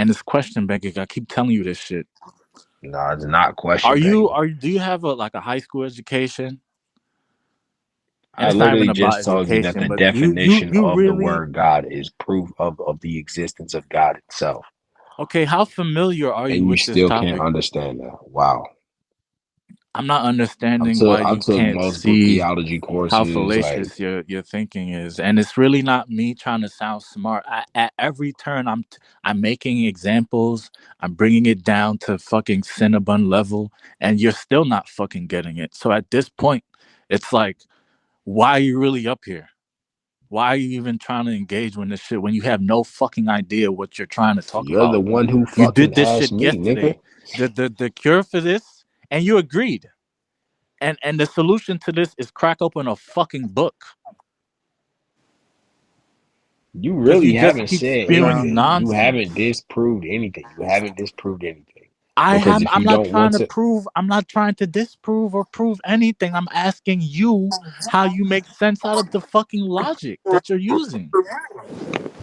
and it's question banking. I keep telling you this shit. No, it's not Are question you begging. are do you have a high school education? And I it's not even literally about just told you that education, the but you definition you of the really word God is proof of the existence of God itself. okay? How familiar are you And you with this still can't topic? understand that. Wow. I'm not understanding why I you took can't multiple see theology how courses. Like, fallacious your thinking is, and it's really not me trying to sound smart. At every turn, I'm making examples. I'm bringing it down to fucking Cinnabon level, and you're still not fucking getting it. So at this point, it's like, why are you really up here? Why are you even trying to engage with this shit when you have no fucking idea what you're trying to talk you're the about? one who You did fucking this asked shit me, nigga. yesterday. The cure for this, and you agreed. And the solution to this is crack open a fucking book. You Because really you just haven't keep said spewing anything. You haven't nonsense. disproved anything. You haven't disproved anything. Because if I'm you not don't trying want to to, prove, I'm not trying to disprove or prove anything. I'm asking you how you make sense out of the fucking logic that you're using.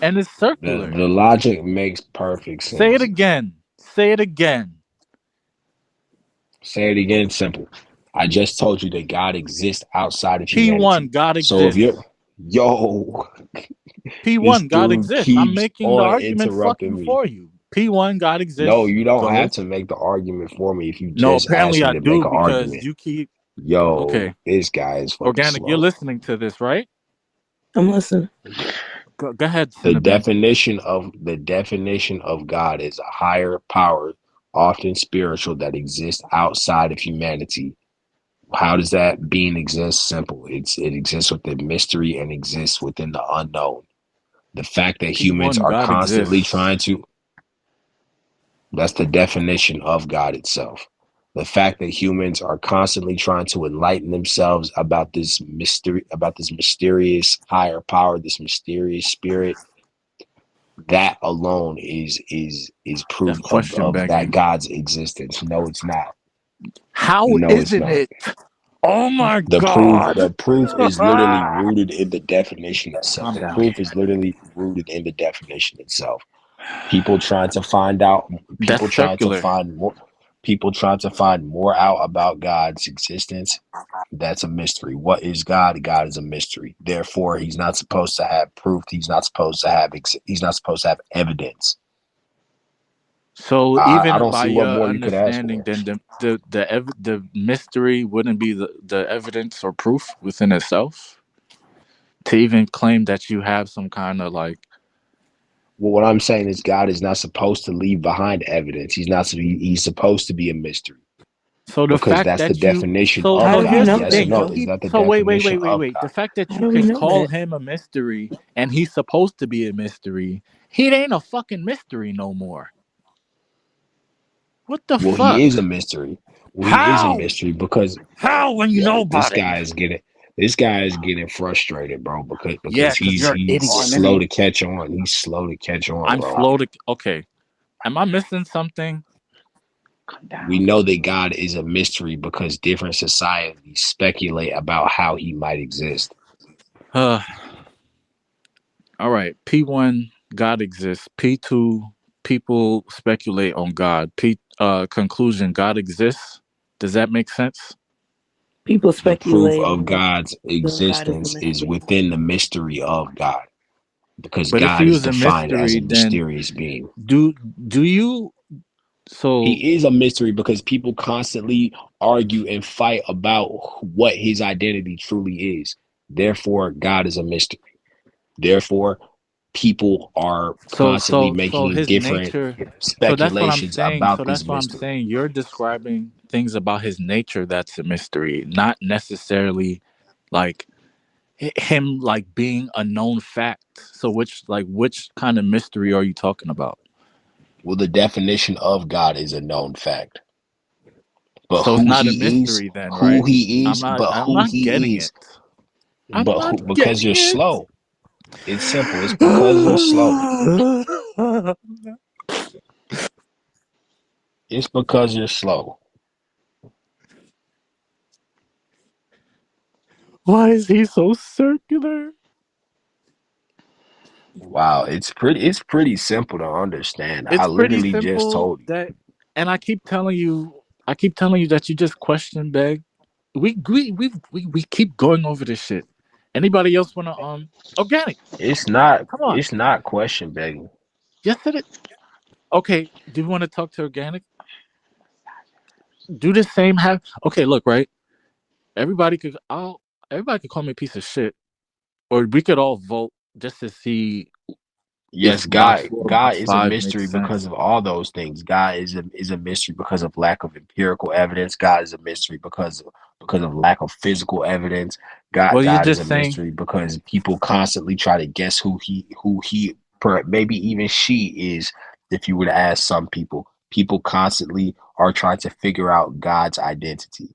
And it's circular. the logic makes perfect Say it sense. again. Say it again. Say it again, simple. I just told you that God exists outside of P1, humanity. God So if you're, exists. yo, this P1, God dude exists. I'm keeps making the on argument interrupting fucking me. for you. P1, God No, exists. you don't have Go. to make the argument for me if you No, just ask apparently me I to make do an because argument. you keep. Yo, Okay. this guy is fucking Organic, you're slow. listening to this, right? I'm listening. Go ahead, Cinnabon. The definition of God is a higher power, often spiritual, that exists outside of humanity. How does that being exist? Simple. It exists within mystery and exists within the unknown. The fact that humans P1, are God constantly exists. trying to, that's the definition of God itself. The fact that humans are constantly trying to enlighten themselves about this mystery, about this mysterious higher power, this mysterious spirit, that alone is That's proof question of that begging. God's existence. No, it's not. How No, it's isn't not. it? Oh my God. The proof is literally rooted in the definition itself. Calm The down. proof is literally rooted in the definition itself. People trying to find out, That's people trying to circular. find more, people trying to find more out about God's existence. That's a mystery. What is God? God is a mystery. Therefore, he's not supposed to have proof. He's not supposed to have evidence. So even don't by see what your more you could ask understanding, for. then the mystery wouldn't be the evidence or proof within itself to even claim that you have some kind of like. Well, what I'm saying is God is not supposed to leave behind evidence. He's supposed to be a mystery So the because fact that's the that you definition so How of do so we God. here's the know Yes or that thing. no? though? Is that the So definition of wait. The God? fact that How you do we can know call that? him a mystery and he's supposed to be a mystery, he ain't a fucking mystery no more. What the Well, he is a fuck? mystery. Well, he is a How? mystery because How when you know yo, about it? this guy is getting frustrated, bro, Yeah, because because you're an he's idiot. slow to catch on. He's slow to catch on, I'm bro. slow to. Okay. Am I missing something? We know that God is a mystery because different societies speculate about how he might exist. Uh, all right. P1, God exists. P2, people speculate on God. Conclusion, God exists. Does that make sense? People The proof speculate of on God's God is a existence is mystery. within the mystery of God because But if God he is was a defined as mystery, a then mysterious being. do do you so He is a mystery because people constantly argue and fight about what his identity truly is. Therefore, God is a mystery. Therefore, people are constantly so making his different nature, so that's what I'm speculations saying. So about that's this what I'm mystery. saying. You're describing things about his nature that's a mystery, not necessarily like him like being a known fact. So which kind of mystery are you talking about? Well, the definition of God is a known fact. But So it's not a mystery then, right? I'm who not getting he it. is, I'm not because getting you're it. slow. It's simple. It's because you're slow. It's because you're slow. Why is he so circular? Wow, it's pretty simple to understand. I It's pretty literally just simple told you. that, and I keep telling you that you just question beg. We keep going over this shit. Anybody else wanna organic? It's not Come on. it's not question begging. Yes, it. Okay. Do you want to talk to organic? Do the same. Have okay. Look, right. Everybody could. Everybody could call me a piece of shit, or we could all vote just to see if Yes, Block God, 4 God Block is a 5 makes mystery because sense. of all those things. God is a mystery because of lack of empirical evidence. God is a mystery because of lack of physical evidence. God Well, you're God is a just saying. mystery because people constantly try to guess who he maybe even she is. If you were to ask some people, people constantly are trying to figure out God's identity.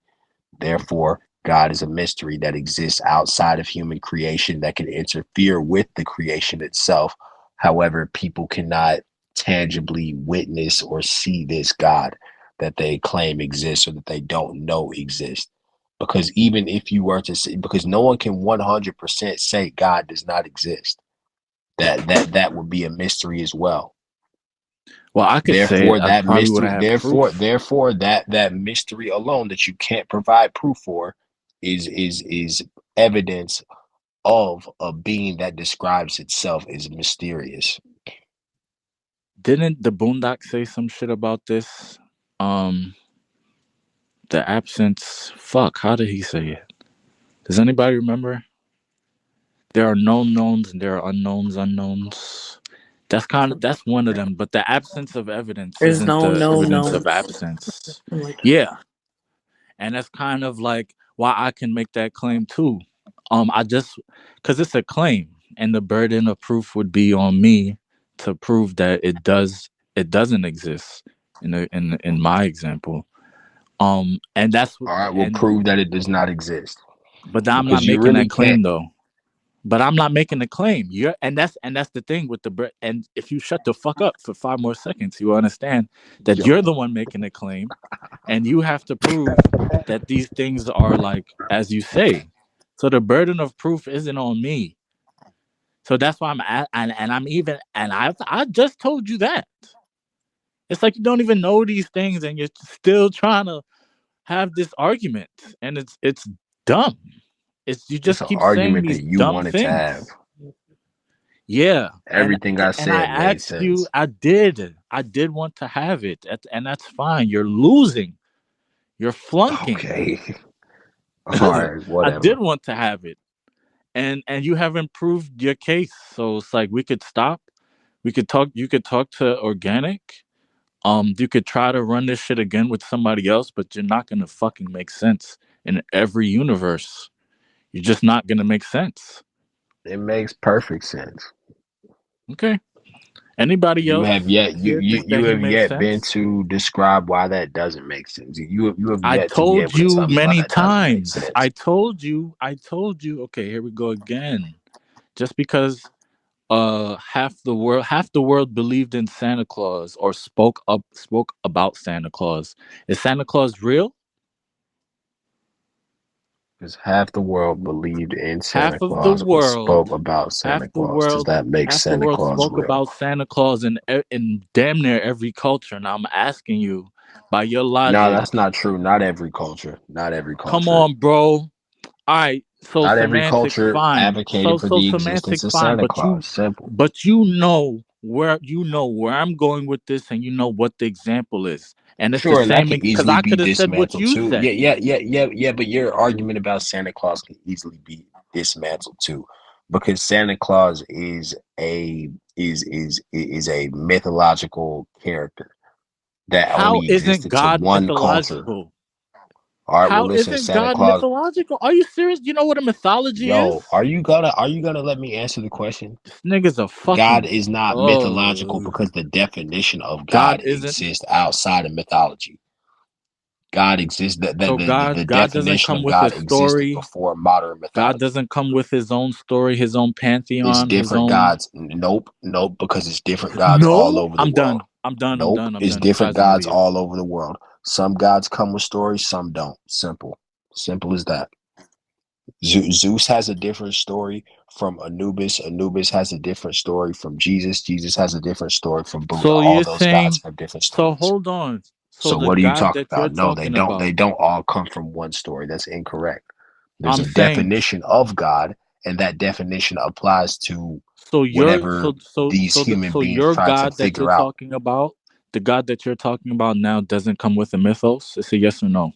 Therefore, God is a mystery that exists outside of human creation that can interfere with the creation itself. However, people cannot tangibly witness or see this God that they claim exists or that they don't know exists. Because even if you were to say, because no one can 100% say God does not exist, that would be a mystery as well. Well, I could say it. Therefore, I that probably would mystery, have therefore, proof. therefore, that mystery alone that you can't provide proof for is evidence of a being that describes itself as mysterious. Didn't the Boondock say some shit about this? Um, the absence. Fuck. How did he say it? Does anybody remember? There are known knowns and there are unknowns unknowns. That's one of them. But the absence of evidence There's isn't no, the no, evidence no. of absence. I'm like, Yeah, and that's kind of like why I can make that claim too. I just because it's a claim, and the burden of proof would be on me to prove that it doesn't exist in my example. And that's All right, will and prove that it does not exist but I'm not because you making really that can't. claim though. But I'm not making the claim. You're and that's the thing with and if you shut the fuck up for 5 more seconds, you will understand that you're Yo, the one making the claim, and you have to prove that these things are like as you say. So the burden of proof isn't on me. So that's why I'm at, and I'm even and I just told you that. It's like you don't even know these things, and you're still trying to have this argument, and it's dumb. It's you it's just an keep saying argument that these you dumb wanted to have. things. Yeah, Everything I and I said made asked you, sense. I did want to have it, and that's fine. You're losing, you're flunking. Okay. All right, I did whatever. want to have it, and you haven't proved your case. So it's like we could stop. We could talk. You could talk to organic. You could try to run this shit again with somebody else, but you're not gonna fucking make sense in every universe. You're just not gonna make sense. It makes perfect sense. Okay. Anybody You have else yet you here you think you that he have makes yet been sense? to describe why that doesn't make sense. You have I yet to be told able to you tell me why many that doesn't make times. sense. I told you. Okay, here we go again. Just because half the world believed in Santa Claus or spoke about Santa Claus. Is Santa Claus real? Because half the world believed in Santa Half of the Claus or spoke world, about Santa half the Claus. Does world, that make half the Santa world Claus spoke real? about Santa Claus in damn near every culture. Now I'm asking you, by your No, logic, that's not true. Not every culture. Not every come culture. on, bro. All right, so Not every semantics culture fine. advocated for So the existence semantics of fine, Santa Claus. Simple. but you know where I'm going with this, and you know what the example is, and it's the Sure, and that same can because easily I be could have said what dismantled you too. said. Yeah. But your argument about Santa Claus can easily be dismantled too, because Santa Claus is a mythological character that How only isn't existed to God one culture. mythological? All right, well, How listen, isn't Santa God Claus. mythological? Are you serious? You know what a mythology is? Yo, are you gonna let me answer the question? This nigga's a God fucking is not mythological oh. because the definition of God God isn't exists outside of mythology. God exists. so The God doesn't definition come of with a God existed story. before modern God mythology. doesn't come with his own story, his own It's pantheon, his different own. gods. Nope, nope, because it's different gods all No, over the I'm world. done. I'm done. I'm Nope, done. I'm it's done. You different guys can gods leave. all over the world. Some gods come with stories, some don't. Simple. Simple as that. Zeus has a different story from Anubis. Anubis has a different story from Jesus. Jesus has a different story from Buddha. So All you're those gods saying, have different so stories. hold on. So So the what are you God talking that you're about? No, they talking don't. They about, don't all come from one story. That's incorrect. There's I'm a saying, definition of God, and that definition applies to so you're whatever these human so beings your try to God that you're figure out. talking about, the God that you're talking about now doesn't come with a mythos? It's a yes or no.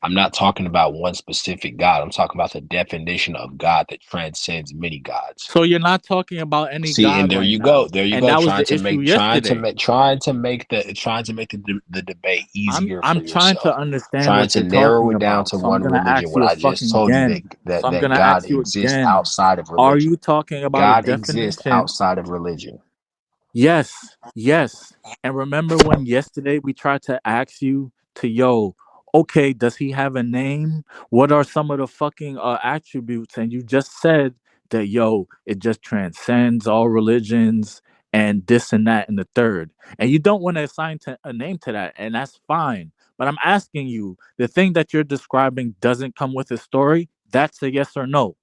I'm not talking about one specific God. I'm talking about the definition of God that transcends many gods. So you're not talking about any See, and God there right you go. now. There you And go. that was the issue yesterday. Trying to make the debate I'm easier for I'm trying to yourself. understand Trying what to you're narrow talking it down about. to So I'm one gonna religion ask when you I just fucking told you again. So I'm that gonna God ask you exists again. outside of Are religion. you talking about a God exists definition? outside of religion. Yes, yes. And remember when yesterday we tried to ask you to, yo, okay, does he have a name? What are some of the fucking attributes? And you just said that, yo, it just transcends all religions and this and that and the third. And you don't want to assign a name to that, and that's fine. But I'm asking you, the thing that you're describing doesn't come with a story. That's a yes or no.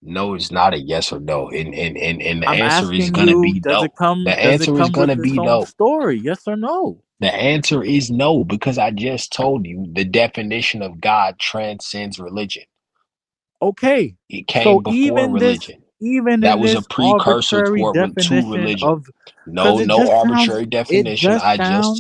No, it's not a yes or no. And the I'm answer is asking gonna you, be no. The does it answer is come with gonna its be own no. story? Yes or no? The answer is no, because I just told you the definition of God transcends religion. Okay. It So came before religion. even That in was a this precursor arbitrary to definition religion. of, because No, no arbitrary definition. it I just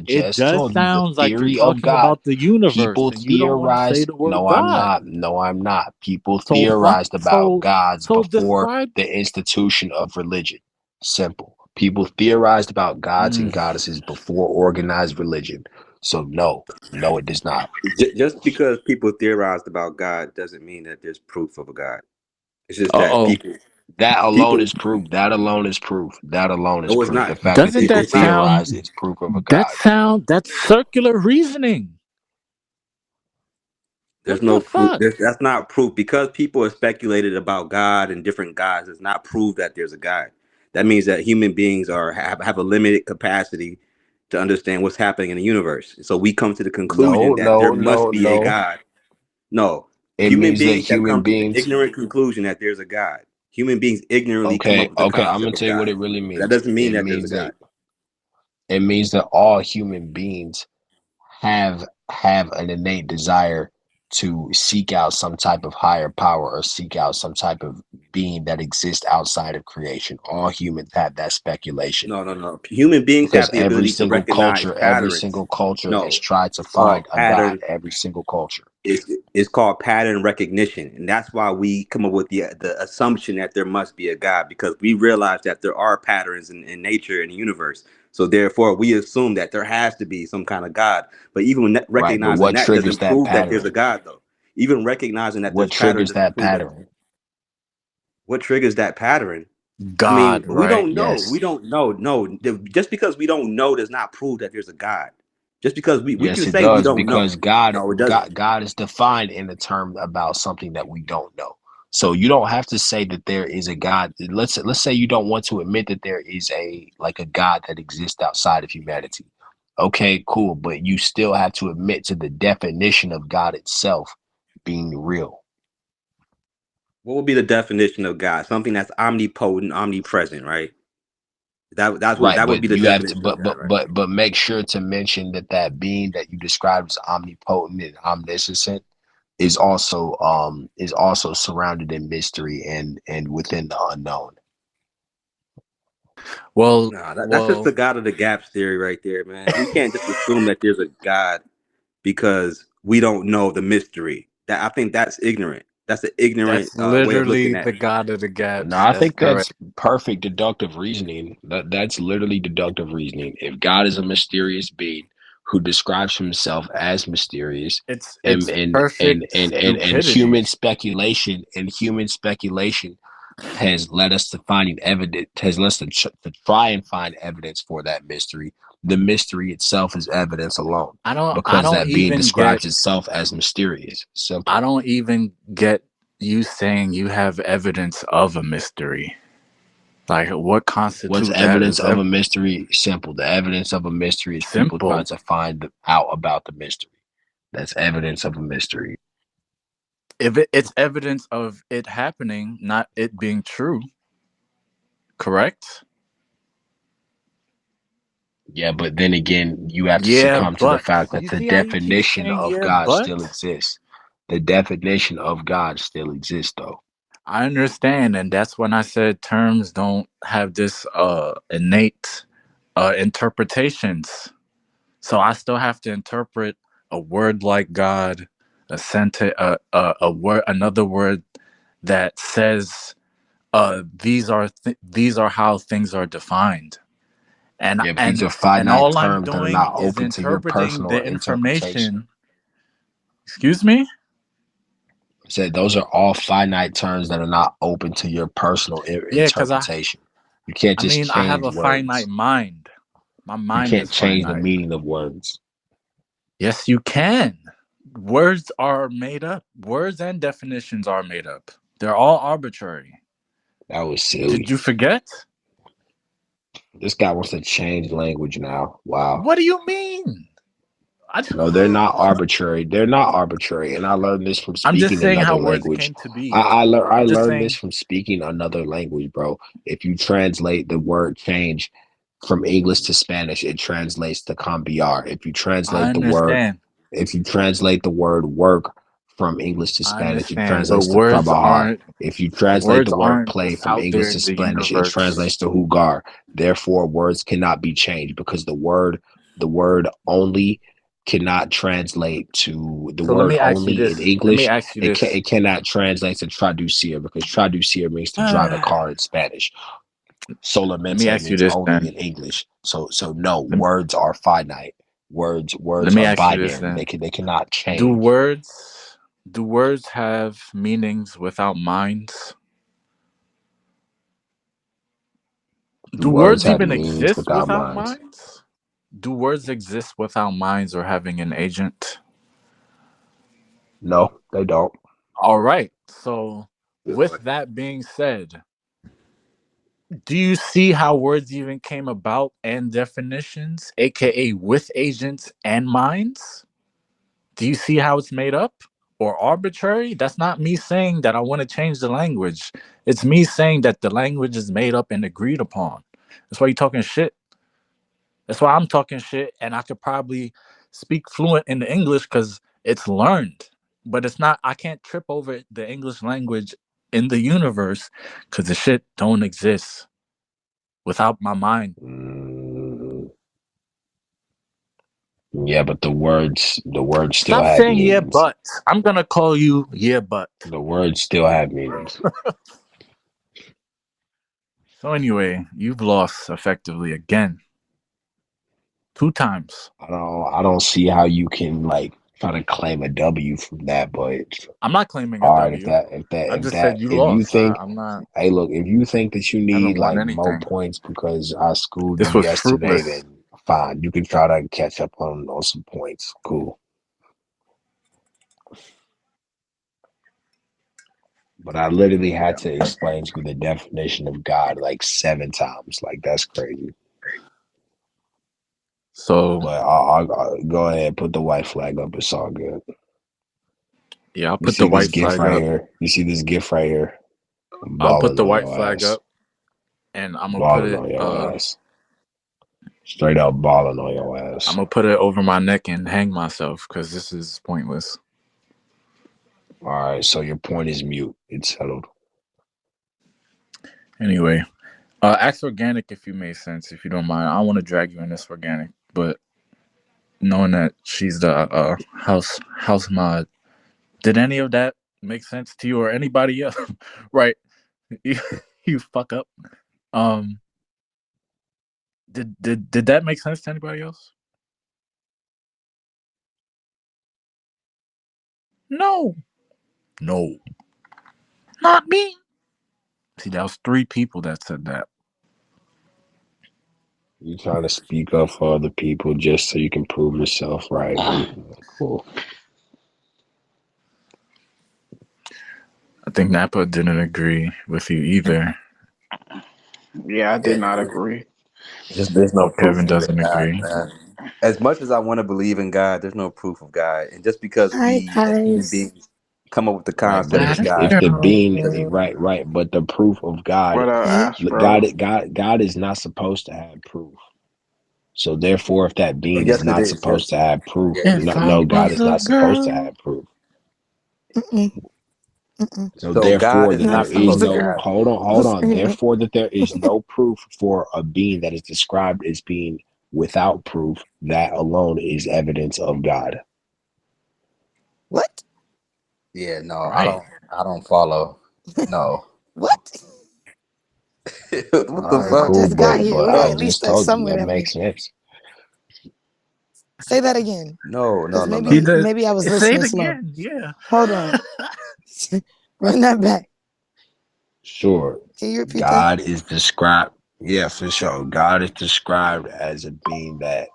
just told you the sounds like you're theory of talking God. about the universe People and you don't want to say theorize. the word No, I'm God. not. No, I'm not. People So fuck theorized about gods so before describe. the institution of religion. Simple. People theorized about gods and Mm. goddesses before organized religion. So no, no, it does not. Just because people theorized about God doesn't mean that there's proof of a God. It's just that Uh-oh. That alone people. is proof. That alone is proof. That alone is No, it's proof. The not. fact that Doesn't people that It's not. theorize sound it's proof of a god. that's circular reasoning. There's What no the proof. fuck? That's not proof because people have speculated about God and different gods. It's not proof that there's a God. That means that human beings have a limited capacity to understand what's happening in the universe. So we come to the conclusion No, that there no, must no, be a no. God. No, It human means that beings have human come to the beings. ignorant conclusion that there's a God. Human beings ignorantly come up Okay, with the okay. I'm concept gonna of tell you what God. it really But that means. doesn't mean that there's a God. It means that all human beings have an innate desire to seek out some type of higher power or seek out some type of being that exists outside of creation. All humans have that speculation No, no, no. Human beings because have the ability to recognize every patterns. single culture has No, tried to it's called find a god. pattern. Every single culture. It's called pattern recognition, and that's why we come up with the assumption that there must be a God because we realize that there are patterns in nature and the universe. So therefore, we assume that there has to be some kind of God. But even Right, but recognizing what that triggers doesn't that prove that there's pattern? a God, though. Even recognizing that What there's pattern triggers doesn't that prove that. pattern? What triggers that pattern? I mean, God, we right? don't know. Yes. We don't know. No, just because we don't know does not prove that there's a God. Just because we can Yes, it say we does don't know. because God, No, it doesn't. God is defined in a term about something that we don't know. So you don't have to say that there is a God. Let's say you don't want to admit that there is a God that exists outside of humanity. Okay, cool, but you still have to admit to the definition of God itself being real. What would be the definition of God? Something that's omnipotent, omnipresent, right? Right, That would be but the you have to, definition of God, right? but make sure to mention that that being that you described as omnipotent and omniscient is also surrounded in mystery and within the unknown. Well, Nah, that's just well, the God of the gaps theory right there, man. We can't just assume that there's a God because we don't know the mystery. That I think that's ignorant. That's an ignorant that's way of looking literally at the it. God of the No, gaps. I That's think correct. that's perfect deductive reasoning. That's literally deductive reasoning. If God is a mysterious being who describes himself as mysterious, It's perfect and stupidity. human speculation has led us to finding evidence, has led us to try and find evidence for that mystery. The mystery itself is evidence alone I because don't that being even get describes itself as mysterious. I Simple. don't even get you saying you have evidence of a mystery. Like what What's constitute that evidence as of a mystery? Simple. The evidence of a mystery is people trying simple. to find out about the mystery. That's evidence of a mystery. If it's evidence of it happening, not it being true, correct? Yeah, but then again, you have to Yeah, succumb to the but fact that you the see how you keep definition saying of yeah, God but still exists. The definition of God still exists, though. I understand, and that's when I said terms don't have this innate interpretations. So I still have to interpret a word like God, a sentence, a word, another word that says these are how things are defined, and Yeah, but these and are and finite all I'm terms that are doing not is open to your interpreting personal the interpretation. information. Excuse me. I said those are all finite terms that are not open to your personal Yeah, because interpretation. You can't I just mean I have change a finite words. mind. My You mind can't is change the finite. meaning of words. Yes, you can. Words are made up. Words and definitions are made up. They're all arbitrary. That was Did silly. you forget? This guy wants to change language now. Wow. What do you mean? I, No, they're not arbitrary. They're not arbitrary. And I learned this from I'm just speaking saying how another words language. came to be. I I'm just learned this saying. from speaking another language, bro. If you translate the word change from English to Spanish, it translates to cambiar. I understand. If you translate the word work from English to I Spanish, it understand. But translates to trabajar. If you translate the words word aren't play just from out there English to in the Spanish, it universe. translates to jugar. Therefore, words cannot be changed because the word only cannot translate to the So let word me ask you only in this. Let me English. ask you this. It cannot translate to traducir because traducir means to drive a Let car in Spanish. me Solamente ask you means this only then. in English. So no, Let, words are finite. let Words me are ask you this binary. then. They cannot Do change. words do words have meanings without minds? Do Do words words have even meanings exist without without minds? minds? Do words exist without minds or having an agent? No, they don't. All right. So, with that being said, do you see how words even came about and definitions, aka with agents and minds? Do you see how it's made up or arbitrary? That's not me saying that I want to change the language. It's me saying that the language is made up and agreed upon. That's why you're talking shit. That's why I'm talking shit, and I could probably speak fluent in the English because it's learned. But it's not. I can't trip over the English language in the universe because the shit don't exist without my mind. Mm, yeah, but the words still Stop have saying yeah, meanings. but I'm gonna call you yeah, but. The words still have meanings. So anyway, you've lost effectively again, 2 times. I don't see how you can like try to claim a W from that, but I'm not claiming a all right, W. I just said you if you lost. think, I'm not. hey, look, if you think that you I haven't need won like more anything. points because I schooled This you was yesterday, fruitless. then fine, you can try to catch up on some points. Cool. But I literally had to explain to you the definition of God like 7 times. Like that's crazy. So But I'll go ahead, put the white flag up. It's all good. yeah, I'll You put the see this white gift flag right up. here? You see this gift right here? I'm I'll put balling the on white your flag ass. up, and I'm gonna put Balling it. on your ass. Straight up balling on your I'm ass. gonna put it over my neck and hang myself because this is pointless. All right, so your point is mute. It's settled. Anyway, ask organic if you made sense. If you don't mind, I don't want to drag you in this organic, but knowing that she's the house mod, did any of that make sense to you or anybody else? Right, you, you fuck up. Um, did that make sense to anybody else? No, no, not me. See, that was 3 people that said that. You trying to speak up for other people just so you can prove yourself right. Cool. I think Napa didn't agree with you either. Yeah, I did not agree. There's no Oh, proof Kevin in the doesn't God, agree. man. as much as I want to believe in God, there's no proof of God, and just because Hi we as human guys. beings come up with the Right, but concept if of That's if God, the true. being because he, right, but the proof of God, What up, Hey. Astro? God is not supposed to have proof. So therefore, if that well, being is yes, it not is. Yes, supposed to have proof, yeah, it If no, is. I no, God was is a not supposed to girl. have proof. Mm-mm. Mm-mm. So So God therefore, is that Not not there if I is was supposed a to no girl. have. hold on. Therefore, that there is no proof for a being that is described as being without proof. That alone is evidence of God. What? Yeah, no, Right. I don't follow. No, What? what the All right, I fuck? cool, just got here. but We gotta I at No, least just start told you somewhere that that makes makes sense. say that again. no, no, Because no, He no. maybe does. maybe I was Say it listening slow. again. Yeah. Hold on. Run that back. Sure, Can you repeat that? God is described. Yeah, for sure. God is described as a being that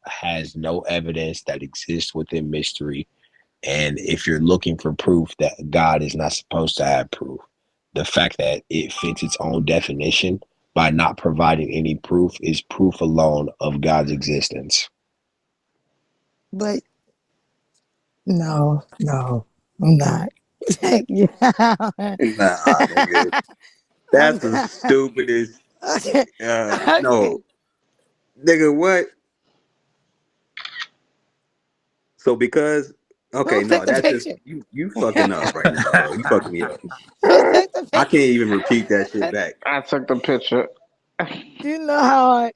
has no evidence, that exists within mystery. And if you're looking for proof that God is not supposed to have proof, the fact that it fits its own definition by not providing any proof is proof alone of God's existence. But no, I'm not. Yeah. Nah, nigga, I'm that's the not. stupidest. Okay. Okay. No, nigga, what? So because Who okay, took no, the that's just picture? you fucking up right now, bro. You fucking me up. Who took the I can't picture? even repeat that shit back. I took the picture. You know how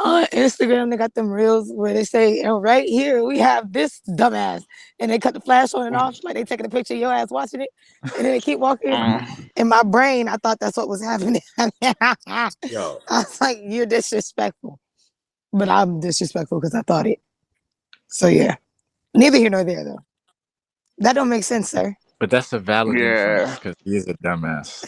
on Instagram they got them reels where they say, and right here we have this dumbass, and they cut the flash on and off, like they taking a picture of your ass watching it, and then they keep walking. In my brain, I thought that's what was happening. I Yo, was like, you're disrespectful. But I'm disrespectful because I thought it. So yeah. Neither here nor there though. That don't make sense, sir. But that's a valid inference Yeah, because he is a dumbass.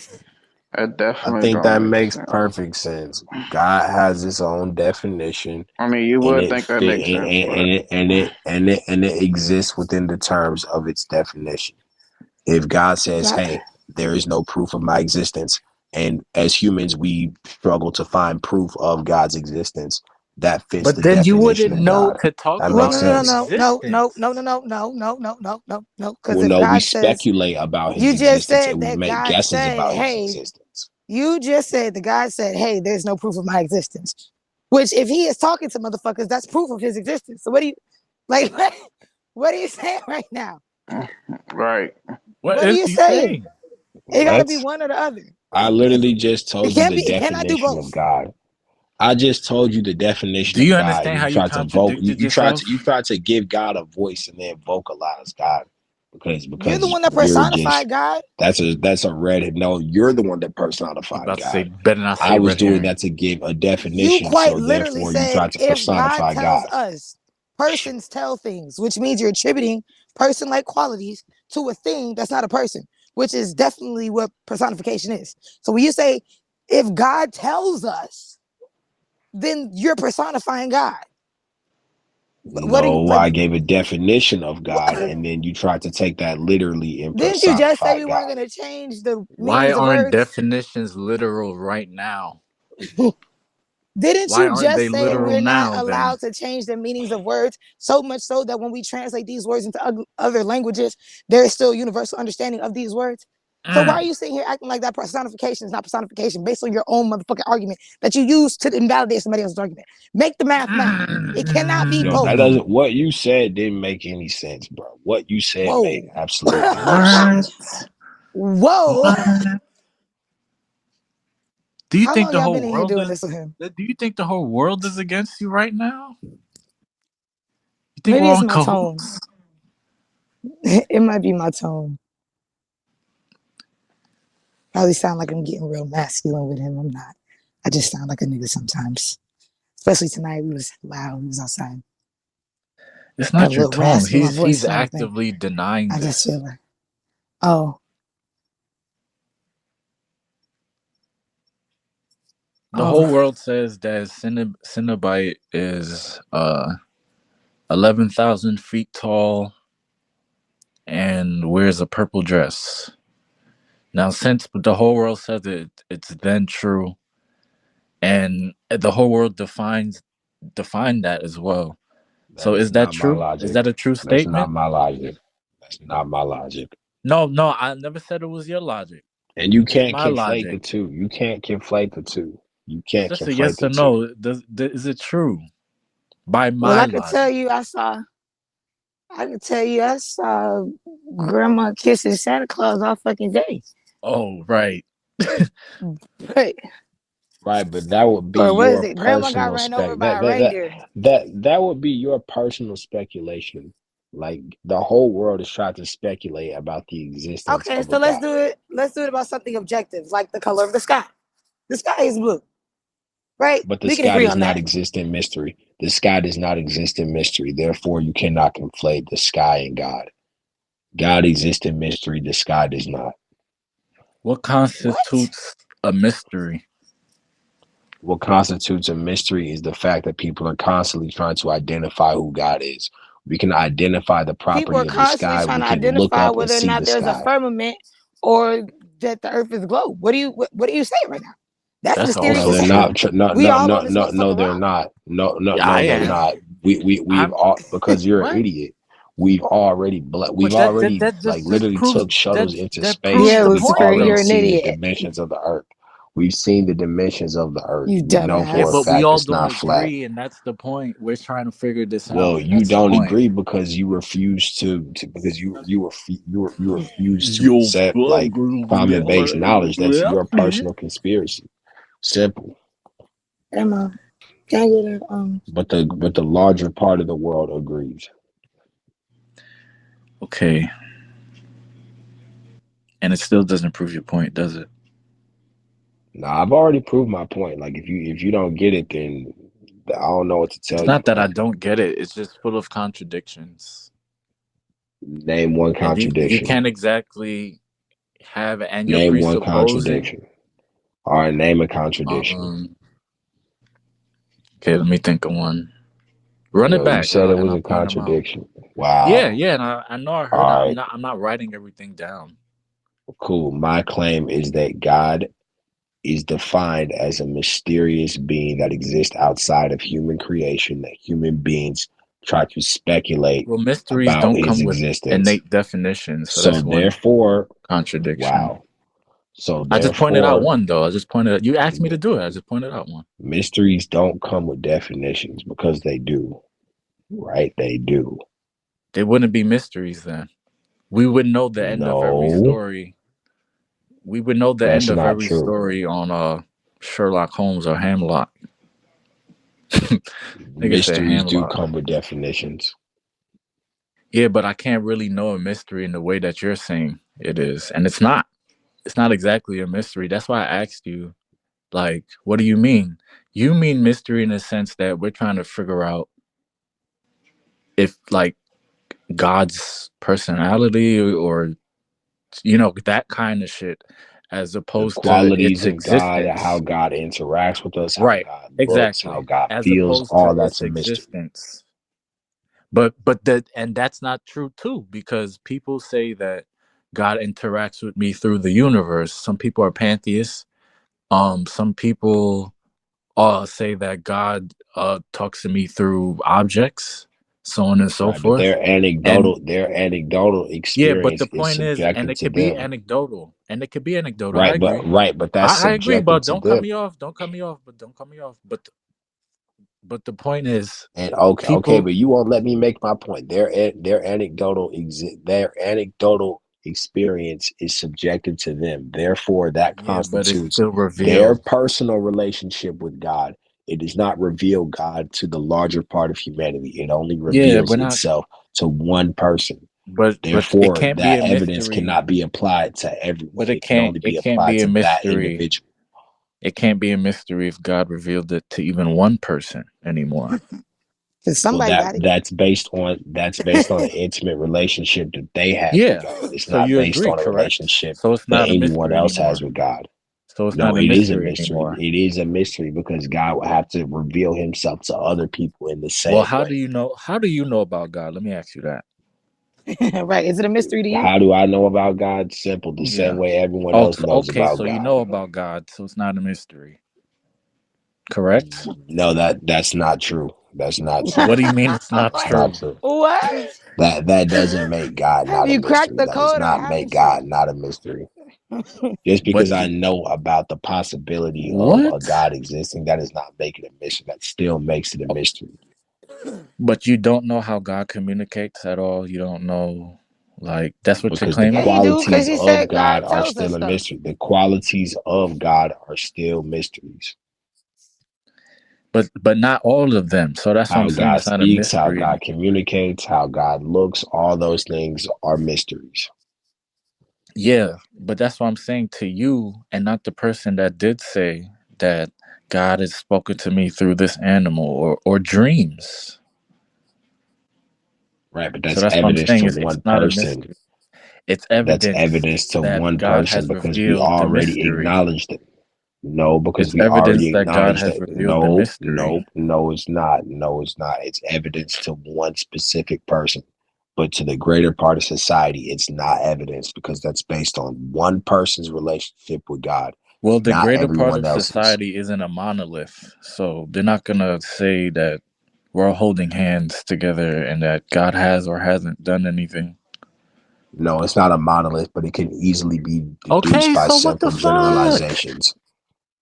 it I definitely think don't that make makes sense. perfect sense. God has his own definition, I mean, you and would it think that fit makes sense, but and it exists within the terms of its definition. If God says, That, "Hey, there is no proof of my existence," and as humans we struggle to find proof of God's existence, that fits But the then you definition wouldn't of know God. to talk That well, makes about his sense. existence. no. Because Well, if no, we God says, speculate about his you just existence and said we that make God guesses said, about his hey, existence. you just said the guy said, hey, there's no proof of my existence. Which, if he is talking to motherfuckers, that's proof of his existence. So what do you like? What are you saying right now? right. What What are is you he saying? saying? It got to What? be one or the other. I literally just It told you can't the be. It cannot do definition of both. God. I just told you the definition Do of you God, and understand you how you tried to vote. contradicted You yourself? tried to give God a voice and then vocalize God You're the because one that you're just personified God. that's a red. No, you're the one that You personified about to say God. better not I say was red doing herring. that to give a You definition, quite so literally therefore you said, tried to if God personify tells God. us, persons tell things, which means you're attributing person-like qualities to a thing that's not a person, which is definitely what personification is. So when you say, if God tells us, then you're personifying God. What do you No, like? I gave a definition of God, and then you tried to take that literally and Didn't you just say personify we weren't God. going to change the Why meanings of aren't words? definitions literal right now? Didn't Why you aren't they just say literal we're not now then? allowed to change the meanings of words? So much so that when we translate these words into other languages, there is still universal understanding of these words. So why are Mm. you sitting here acting like that personification is not personification based on your own motherfucking argument that you use to invalidate somebody else's argument? Make the math math. It cannot be Yo, that both. Mm. doesn't. What you said didn't make any sense, bro. What you said made Whoa. absolutely no What? sense. Whoa. What? Do you How think long the y'all been whole in here world doing is? this with him? Do you think the whole world is against you right now? You think Maybe we're it's on my tone. cahoots? It might be my tone. Probably sound like I'm getting real masculine with him. I'm not. I just sound like a nigga sometimes. Especially tonight, we was loud. We was outside. It's Got a not your little tone. raspy in my voice, He's so I think actively denying I just feel this. like, oh, The whole oh, world says that Cenobite is 11,000 feet tall and wears a purple dress. Now, since the whole world says it, it's then true, and the whole world defines define that as well. That So is is that not my true? Is logic. that a true That's not statement? my logic. That's not my logic. No, no, I never said it was your logic. And you It's can't my conflate the logic. two. You can't conflate the two. You It's can't just a conflate yes the or two. no. Is it true by Well, my I could tell logic? you, I saw Grandma kissing Santa Claus all fucking day. Oh, right. Right. Right, but that would be Or what is your it? Grandma got personal ran over spec. by a reindeer. That would be your personal speculation. Like the whole world is trying to speculate about the existence Okay, of a so let's God. do it. Let's do it about something objective, like the color of the sky. The sky is blue, right? But the We can sky agree does on not that. exist in mystery. The sky does not exist in mystery. Therefore, you cannot conflate the sky and God. God exists in mystery. The sky does not. What What? constitutes a mystery? What constitutes a mystery is the fact that people are constantly trying to identify who God is. We can identify the People property are of the constantly sky. trying We to can look identify up and whether or see not the there's a sky. firmament or that the earth is globe. What are you saying right now? That's That's a whole mysterious No, as they're nother hell. thing. not. No, We no, all no, on this no, no, motherfucking they're rock. not. No, no, Yeah, no, I they're am. not. We've I'm all because you're an what? idiot. We've But that already that like just literally proves took shuttles into that space proves Yeah, and the we've Lucifer, point you're already an though. seen the idiot. dimensions of the earth. We've seen the dimensions of the earth. You We know Yeah, for a but dumbass. we fact all it's don't not flat. agree, and that's the point. We're trying to figure this Well, out, and you that's the don't point. agree because you refuse to because you refuse to Yo, accept like common based knowledge. That's your personal conspiracy. Simple. Emma, can I get a But the larger part of the world agrees. Okay, and it still doesn't prove your point, does it? Now I've already proved my point. Like if you don't get it, then I don't know what to It's tell you. not that I Like don't get it. It's just full of contradictions, name one and you contradiction. can't exactly have, and you're Name one presupposing. contradiction. All right, name a contradiction. Um. Okay, let me think of one. Run it Well, you back, said it and was I'll a point them out. contradiction. Yeah, Wow. yeah, and I know I heard that. All right. I'm not writing everything down. Cool. My claim is that God is defined as a mysterious being that exists outside of human creation, that human beings try to speculate Well, mysteries about don't his come with existence. innate definitions, so So that's one therefore, contradiction. wow. So I just pointed out therefore, one though. I just pointed out. You asked me to do it. I just pointed out one. mysteries don't come with definitions because they do, right? They do. They wouldn't be mysteries then. We would know the end of every No, story. We would know the that's end of not every true. story on Sherlock Holmes or Hamlock. Nigga said Mysteries do Hamlock. come with definitions. Yeah, but I can't really know a mystery in the way that you're saying it is, and it's not. It's not exactly a mystery. That's why I asked you, like, what do you mean? You mean mystery in the sense that we're trying to figure out if, like, God's personality or that kind of shit, as The opposed to qualities its of God, how existence. God interacts with us, how Right. God looks, how Exactly. God As feels, opposed to all that's its a mystery. existence. But that's not true too, because people say that God interacts with me through the universe. Some people are pantheists. Some people say that God talks to me through objects, so on and so Right, but forth. And their anecdotal yeah, but experience the is point is, and subjective it to could be them. anecdotal, and it could be anecdotal. I Right, agree. but that's I agree, subjective but to don't cut them. me off. Don't cut me off. But don't cut me off. But the point is, And okay, people. but you won't let me make my point. Their anecdotal experience is subjective to them. Therefore, that Yeah, but it's constitutes still their revealed. personal relationship with God. It does not reveal God to the larger part of humanity. It only Yeah, reveals we're not. itself to one person. But it Therefore, can't be that a evidence mystery. cannot be applied to everyone. But it It can can't. only It be can't applied be a to that mystery. individual. It can't be a mystery if God revealed it to even one person anymore. because Well, somebody got it. that's based on an intimate relationship that they have with Yeah. God. It's So not you based agree, on a correct? relationship So it's that not a anyone mystery else has anymore. with God. So it's No, not a it is a mystery mystery. anymore. It is a mystery because God will have to reveal himself to other people in the Well, same how do way. you know? How do you know about God? Let me ask you that. Right. Is it a mystery to you? How do I know about God? Simple. The same Yeah. way everyone Oh, else knows okay. about So you God. know about God, so it's not a mystery. correct? No, that's not true. That's not true. What do you mean it's not It's What? not true? true. What? That doesn't make God Have not a you cracked mystery. the That does code or not make haven't you? God not a mystery. Just But because I know about the possibility of a what? God existing, that does not make it a mystery. That still makes it a mystery. But you don't know how God communicates at all. You don't know, like that's what you're Because the Yeah, claiming. you do, because qualities he of said God God are tells us still a stuff. mystery. The qualities of God are still mysteries. But not all of them. So that's what I'm How saying. God It's not a speaks, how mystery. God communicates, how God looks, all those things are mysteries. Yeah, but that's what I'm saying to you, and not the person that did say that God has spoken to me through this animal or dreams. Right? But So that's that's what I'm evidence saying to is it's one not a person. mystery. It's That's evidence evidence to that one God person has because we revealed the already mystery. acknowledged it. No, because It's we already evidence that God acknowledged has that. revealed the No, mystery. nope, no, it's not. No, it's not. It's evidence to one specific person. But to the greater part of society, it's not evidence because that's based on one person's relationship with God, Well, the not greater part everyone of else's. society isn't a monolith, so they're not gonna say that we're all holding hands together and that God has or hasn't done anything. No, it's not a monolith, but it can easily be deduced Okay, by so what the simple fuck? generalizations.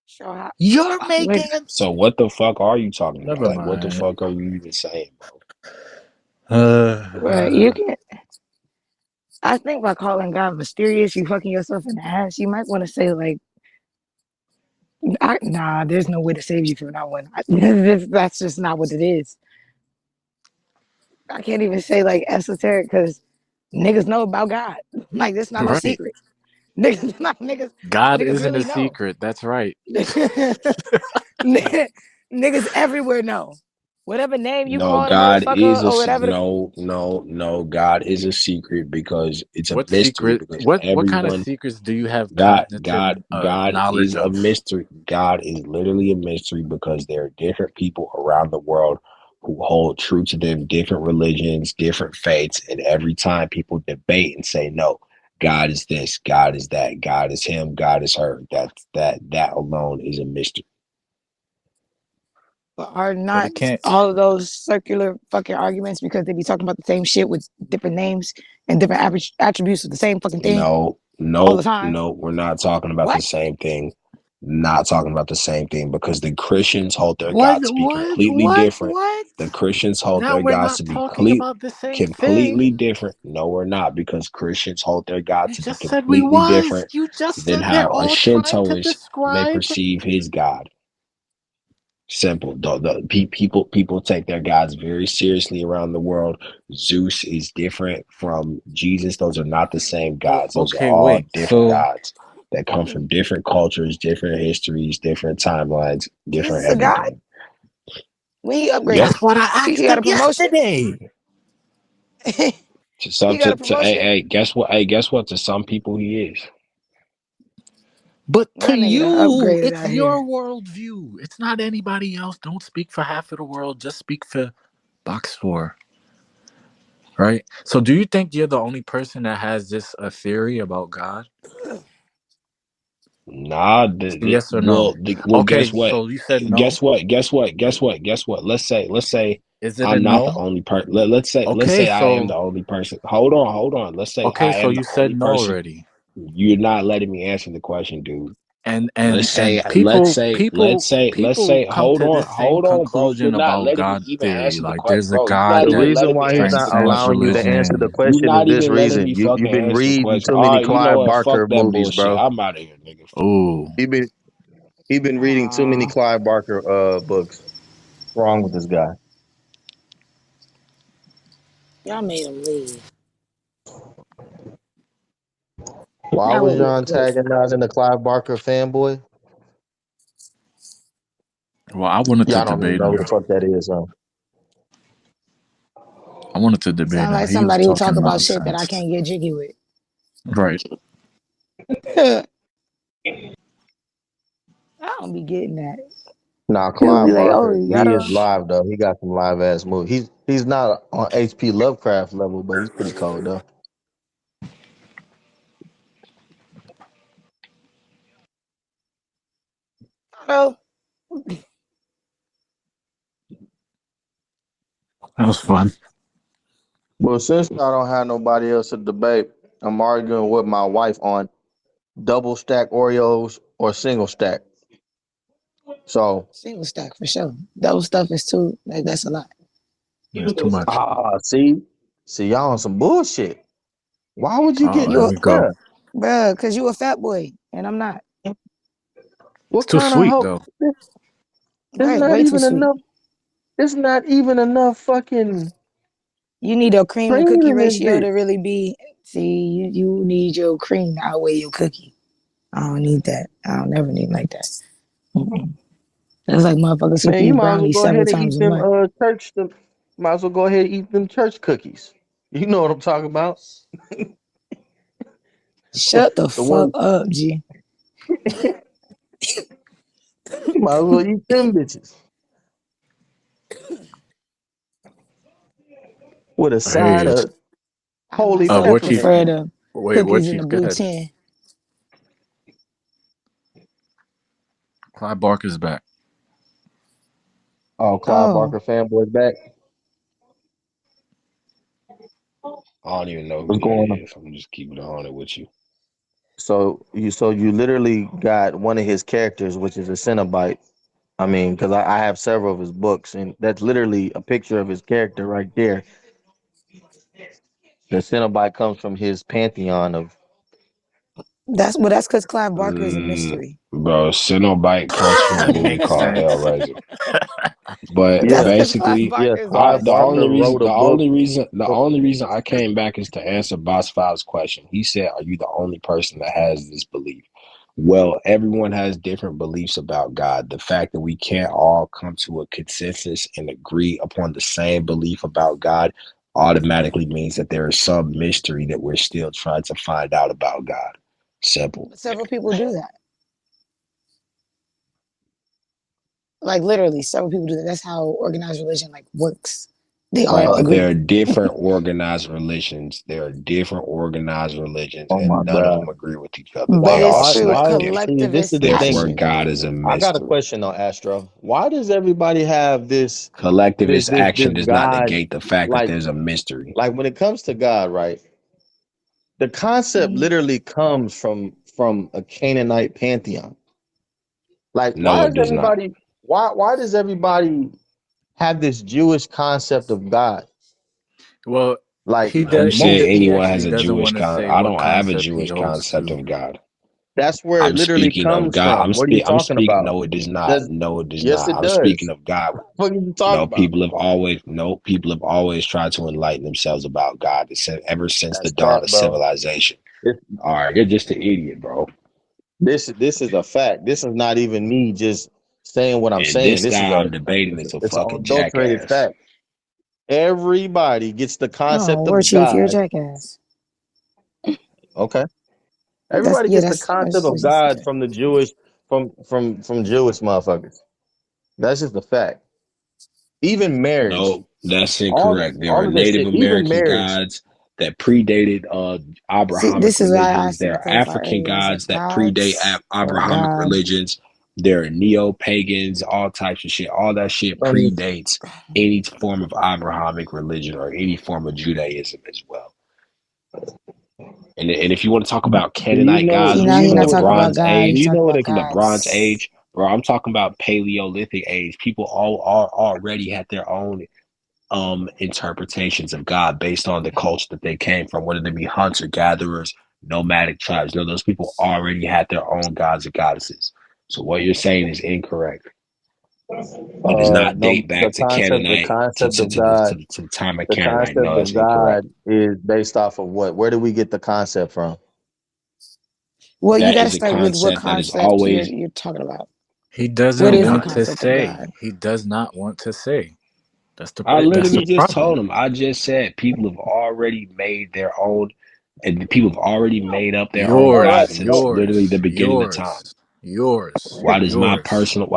Sure. You're Wait, making it. So what the fuck are you talking about? Never Like, what the mind. fuck are you even saying, bro? well, you can. I think by calling God mysterious, you fucking yourself in the ass. You might want to say like, nah, there's no way to save you from that one. That's just not what it is. I can't even say like esoteric because niggas know about God. Like this not no Right. secret. Niggas, not niggas, God niggas isn't a really know. secret. That's right. Niggas everywhere know. Whatever name you No, call the God is motherfucker a or whatever the no. God is a secret because it's a What mystery secret? because What kind of everyone secrets do you have God cognitive God knowledge is a of? mystery. God is literally a mystery because there are different people around the world who hold true to them different religions, different faiths, and every time people debate and say no, God is this, God is that, God is him, God is her. That alone is a mystery. but are But not it can't. all of those circular fucking arguments because they be talking about the same shit with different names and different attributes of the same fucking thing No, all the nope, time. nope. We're not talking about the What? same thing. Not talking about the same thing because the Christians hold their What? God to be What? completely What? different. What? The Christians hold Now their we're gods not to be talking about the same completely thing. different. No, we're not because Christians hold their God You to be just said we completely was. different You just than said they're how a all trying to Shintoist may describe. perceive his God. Simple. People take their gods very seriously around the world. Zeus is different from Jesus. Those are not the same Well, gods. Those are okay, all wait. different So gods that come from different cultures, different histories, different timelines, different Jesus a god? everything. When he Yep. upgraded, that's what I he asked got him a promotion. yesterday. So He got a to promotion. hey, guess what? Hey, guess what? To some people he is. But to That nigga done you, upgraded it's out your here. worldview. It's not anybody else. Don't speak for half of the world. Just speak for Box 4. Right? So do you think you're the only person that has this a theory about God? Nah, Yes or no? Okay, guess what? so you said no. Guess what? Let's say Is it a I'm not the no? only person. Let's Okay, say I am the so only person. Hold on. Let's say okay, I so am you the said only no person. already. You're not letting me answer the question, dude. And Let's and say, and people people let's people say, come to this same hold on, bro. You're conclusion not about letting me God even theory. answer the Like question, there's a bro. You're God not The that even reason letting me why he's answer the not transcends question, allowing you bro. to answer the religion. You're question is not this even letting reason. me You've fucking been answer the reading question. too All many right, you know Clive what? Barker Fuck that movies, bullshit. bro. I'm out of here, nigga. Ooh. He been reading too many Aw, Clive Barker books. What's wrong with this guy? y'all made him leave. Why That was would be y'all a good. antagonizing the Clive Barker fanboy? Well, I wanted to Y'all don't even debate know who him. the fuck that is, huh? I wanted to debate Sound him. like He was somebody who talk talking about shit that I nonsense. can't get jiggy with. Right. I don't be getting that. Nah, People be Clive like, "Oh, Barker, y'all he is don't." live though. He got some live ass movies. He's not on HP Lovecraft level, but he's pretty cold though. Oh, That was fun. Well, since I don't have nobody else to debate, I'm arguing with my wife on double stack Oreos or single stack. So, Single stack for sure. Double stuff is too like that's a lot. Yeah, it's too much. see, y'all on some bullshit. Why would you Oh, get, here You a we go. bruh? bruh, cause you a fat boy and I'm not. It's What too kind of sweet hope? though. There's Right, not way too even sweet. enough. There's not even enough fucking You need a cream to cream cookie in this ratio to bitch. really be. See, you need your cream to outweigh your cookie. I don't need that. I don't never need like that. Mm-mm. That's like motherfuckers who Man, you eat might as well brownies go several ahead and times eat a them month. church. Might as well go ahead and eat them church cookies. You know what I'm talking about? Shut the The fuck ones up, G. you might as well eat them bitches with a I hear side you. of I holy myself What pepper. chief? prefer the Wait, what cookies in the chief? Go blue ahead. tin. Clyde Barker's back. Oh, Clive Oh, Barker fanboys back. I don't even know who What's that going on? is. I'm just keeping it on it with you. So you literally got one of his characters, which is a Cenobite. I mean, because I have several of his books, and that's literally a picture of his character right there. The Cenobite comes from his pantheon of. that's because Clive Barker is a mystery. Bro, Cenobite comes from a That movie makes called sense. Hellraiser. But That's Yeah, because Clive basically, Barker is a Clive Barker mystery. wrote a book. the only reason I came back is to answer Boss Five's question. He said, "Are you the only person that has this belief?" Well, everyone has different beliefs about God. The fact that we can't all come to a consensus and agree upon the same belief about God automatically means that there is some mystery that we're still trying to find out about God. Simple. But several people do that. Like literally, several people do that. That's how organized religion like works. They Right, all but there are agree. different organized religions. There are different organized religions, Oh my and none of God! them agree with each other. But They Why? all it's Why? true. slightly Why? different. See, this is Collectivist the Therefore, thing. action. God is a I got a mystery. question on Astro. Why does everybody have this Collectivist this action does not God negate the fact that like there's a mystery. like when it comes to God, right? The concept Mhm. literally comes from a Canaanite pantheon. Like, No, it does not. why does everybody have this Jewish concept of God? Well, Like he Who does. said most He anyone has actually a doesn't Jewish want to con? say I what don't have a concept he Jewish holds concept to. of God. that's where it I'm literally speaking of comes God. from. What are you I'm talking speaking. about? No, it does not. Does No, it does yes not. it I'm speaking does. of God. What are you talking No, about? people have always no people have always tried to enlighten themselves about God ever since the That's dawn cap, of bro. civilization. This All right, you're just an idiot, bro. this is a fact. This is not even me just saying what I'm And saying. this guy I'm debating is a It's an fucking adulterated jackass. fact. Everybody gets the No, concept war of chief, you're a God. jackass. Okay. That's Everybody yeah. gets the That's concept of just, God from the Jewish from Jewish motherfuckers. That's just a fact. Even marriage, No, that's incorrect. There are all of this Native shit, even American marriage. gods that predated see. Abrahamic This is why I religions. asked him There to are clarify African earlier. Is it gods that predate gods or Abrahamic God? religions. There are neo pagans, all types of shit. All that shit Um, predates any form of Abrahamic religion or any form of Judaism as well. And if you want to talk about Canaanite See, gods, do now which is you you're from know not the what talking the about Bronze God. do You're Age, you know talking what about a from the Bronze gods. Age, bro, I'm talking about Paleolithic age. People all already had their own interpretations of God based on the culture that they came from, whether they be hunter gatherers, nomadic tribes. You know, those people already had their own gods and goddesses. So what you're saying is incorrect. It does not no date back to the Canaanite concept of God to the time of the Canaanite. No, concept that's of incorrect. God is based off of what? Where do we get the concept from? Well, you That got to is a start with what concept that is concept always. you're talking about. He What doesn't is the want to concept of say. God? He does not want to say. I That's the literally just problem. told him. I just said people have already made their own, and people have already made up their own All right. gods Yours, since Well, literally the yours, beginning of time. yours, yours, Why does my yours. personal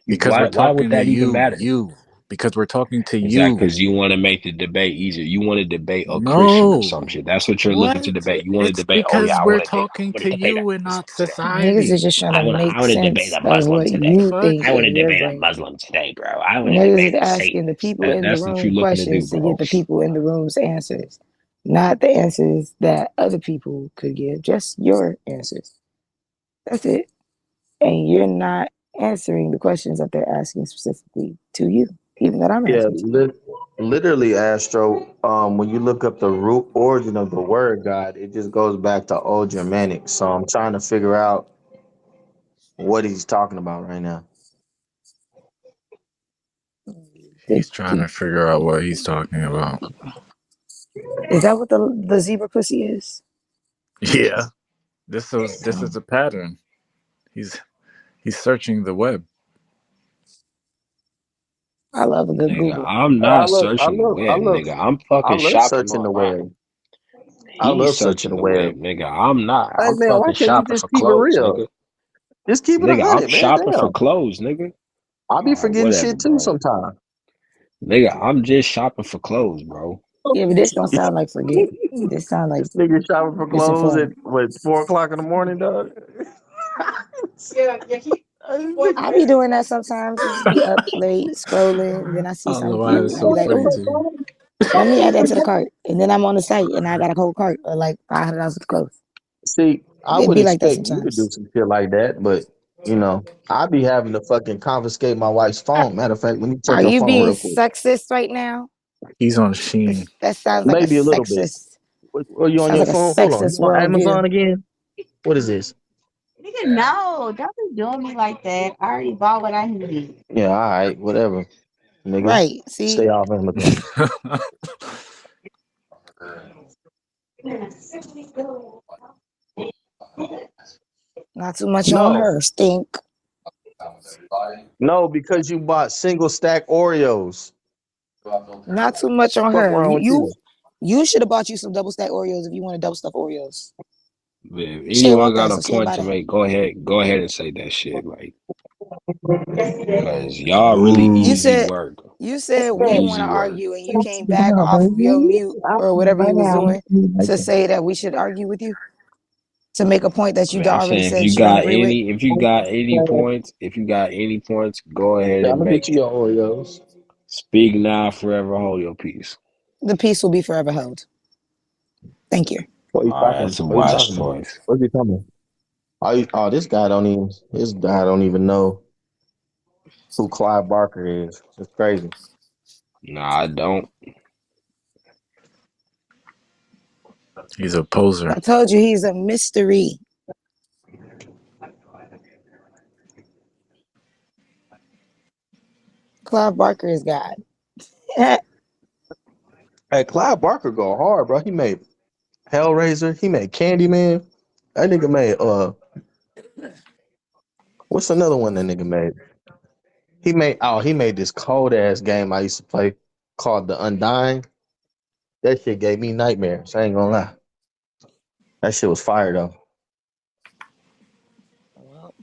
Because we're why would talking to that even you, matter? you. because we're talking to Is that you. because you want to make the debate easier? You want to debate a Christian or some No. shit. That's what you're looking to What? debate. You want to It's debate, oh yeah, because we're talking I to want to debate a you and Muslim not today. Niggas is society. just trying to I make want to debate sense a of Muslim what today. you Fuck. think I want to in your debate a brain. Muslim today, bro. I want to Niggas is debate asking Satan. the people in the That's what room you're looking to do, questions to bro. get the people in the room's answers, not the answers that other people could give, just your answers. That's it. And you're not answering the questions that they're asking specifically to you, even that I'm Yeah, asking to you. literally, Astro. When you look up the root origin of the word God, it just goes back to Old Germanic. So I'm trying to figure out what he's talking about right now. He's trying to figure out what he's talking about. Is that what the zebra pussy is? Yeah. This is a pattern. He's he's searching the web. I love a good Nigga, Google. I'm I not love, I searching the love, I web, love, nigga. I'm I fucking love shopping searching the online. web. I He's love searching searching the the web. web, nigga. I'm not. Hey I'm man, why fucking can't we shopping just for keep it clothes, real? nigga. Just keep it Nigga, I'm 100, man. shopping for Damn, clothes, nigga. I be All right, forgetting whatever, shit too bro. sometimes. Nigga, I'm just shopping for clothes, bro. Yeah, but this don't sound like forget. This sound like This nigga shopping for clothes at misinformed. what 4 o'clock in the morning, dog. I be doing that sometimes. Just be up late scrolling, then I see I don't know why something it's and be so like, funny "Oh, to you. let me add that to the cart." And then I'm on the site and I got a whole cart of like $500 worth of clothes. See, I It'd would be like that expect you to do sometimes. some shit like that, but I be having to fucking confiscate my wife's phone. Matter of fact, let me check Are her you phone being real quick. sexist right now? He's on Sheen. That sounds like a Maybe a little bit. sexist. Are you on Sounds your like a phone? Hold on. You sexist on worldview. Amazon again? What is this? Nigga, no, don't be doing me like that. I already bought what I needed. Yeah, all right, whatever, nigga. Right. See, Stay off Amazon. not too much on No, her. Stink. no, because you bought single stack Oreos. Not too much on Fuck her. wrong You with you you? you should have bought you some double stack Oreos if you wanted double stuff Oreos. If She ain't anyone want got that, a so she ain't point buy to that. make, go ahead and say that shit. Like, cause y'all really You Boo. easy said work. you said we didn't want Easy to work. argue, and you came back off of your mute or whatever you was doing to say that we should argue with you to make a point that I you mean, I'm already saying said that you don't agree with. if you got any points, go ahead Yeah, I'm and gonna get make you it. your Oreos. Speak now, forever hold your peace. The peace will be forever held. Thank you. What are you All right, talking that's about? a What are you wise talking about? choice. What are you talking about? This guy don't even. This guy don't even know who Clive Barker is. It's crazy. Nah, I don't. He's a poser. I told you he's a mystery. Clive Barker is God. Hey, Clive Barker go hard, bro. He made Hellraiser. He made Candyman. That nigga made what's another one that nigga made? He made this cold ass game I used to play called The Undying. That shit gave me nightmares. I ain't gonna lie. That shit was fire though. Well,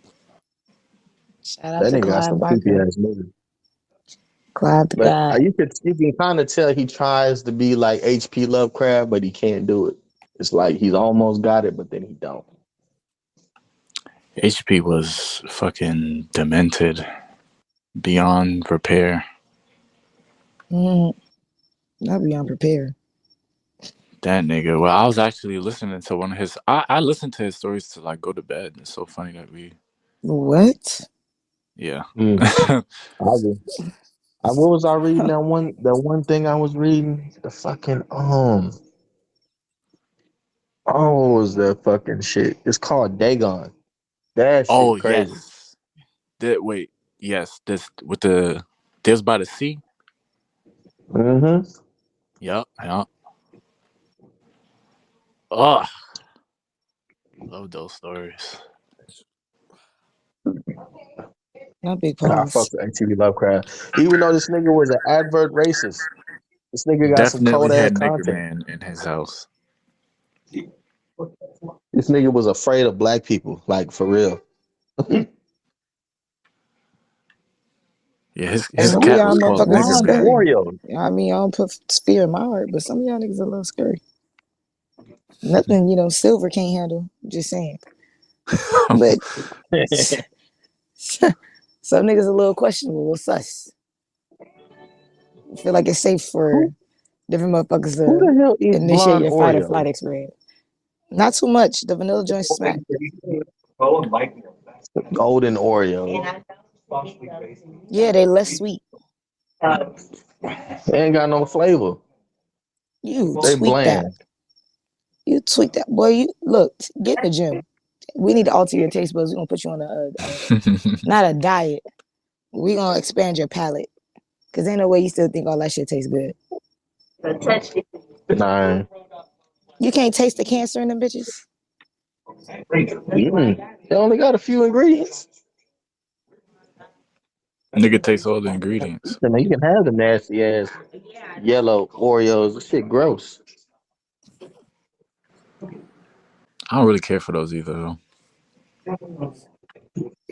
shout out That to nigga got Clive some creepy Barker. ass movies. Clive the But God. you can kind of tell he tries to be like H.P. Lovecraft, but he can't do it. It's like he's almost got it, but then he don't. HP was fucking demented beyond repair. Not beyond prepared. That nigga. Well, I was actually listening to one of his. I listened to his stories to like go to bed. It's so funny that we. What? Yeah. Mm. What was I reading that one thing I was reading? The fucking what was that fucking shit? It's called Dagon. That Oh shit crazy. yes. Wait. Yes. This with the. There's by the sea. Mm-hmm. Yup. Yup. Oh, love those stories. Not big I fuck pause. with HTV Lovecraft. Even though this nigga was an advert racist, this nigga got some cold Definitely ass had Nigger content. Man in his house. This nigga was afraid of black people, like for real. Yeah, his Some of cat was y'all called motherfuckers is Nigger LeBron and Man. scary. Oreo. You know what I mean? I don't put fear in my heart, but some of y'all niggas a little scary. Nothing, silver can't handle. Just saying. But some niggas a little questionable, a little sus. I feel like it's safe for who different motherfuckers who to the hell eats initiate blonde your fight or Oreo? flight experience. Not too much. The vanilla joints smack. Golden Oreo. Yeah, they less sweet. They ain't got no flavor. You They tweak that. bland. You tweak that. Boy, you look, get in the gym. We need to alter your taste buds. We're gonna put you on not a diet. We're gonna expand your palate. Cause ain't no way you still think all that shit tastes good. Nah. You can't taste the cancer in them bitches. They only got a few ingredients. Nigga takes all the ingredients. I mean, you can have the nasty ass yellow Oreos. This shit gross. I don't really care for those either though.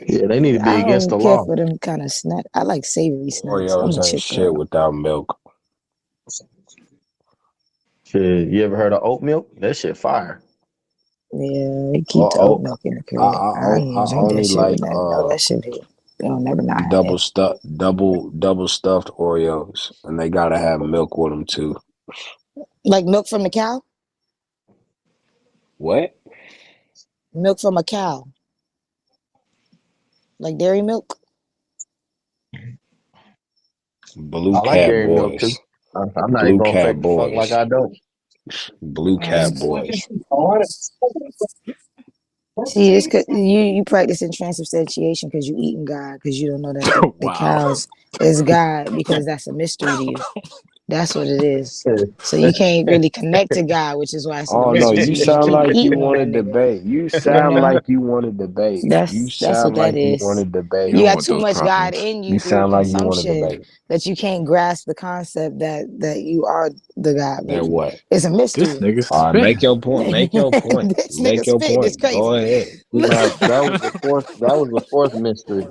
Yeah, they need to be I against the don't care law. for them kind of snack. I like savory snacks. I'm Oreos a ain't chick shit girl. without milk. Shit, you ever heard of oat milk? That shit fire. Yeah, they keep the oat Oh, milk in the I, crib. I, I don't I even drink that only shit like with nothing. No, that shit here. You don't never not have that. double stuffed Oreos, and they gotta have milk with them too. Like milk from the cow? What? Milk from a cow. Like dairy milk? Blue I like Cat dairy milk too. Boys. I'm not even Blue gonna Cat fake the fuck like Boys. I don't. Blue Cat Mm. Boys. See, this could you practicing transubstantiation because you eating God because you don't know that the Wow. cows is God because that's a mystery to you. That's what it is. So you can't really connect to God, which is why it's a Oh no, mystery to you you because you sound keep like you eating on want to that nigga. debate. You sound Uh-huh. like you want to debate. You That's what sound that like you want is. to You You debate. don't got want too those much God problems. in You you through sound like you want to consumption debate. that you can't grasp the concept that you are the God, Then baby. what? It's a This mystery. nigga All right, make spitting. your point. Make your point. This nigga Make your spitting is point. Go crazy. ahead. Look, Nah, that was the fourth. That was the fourth mystery.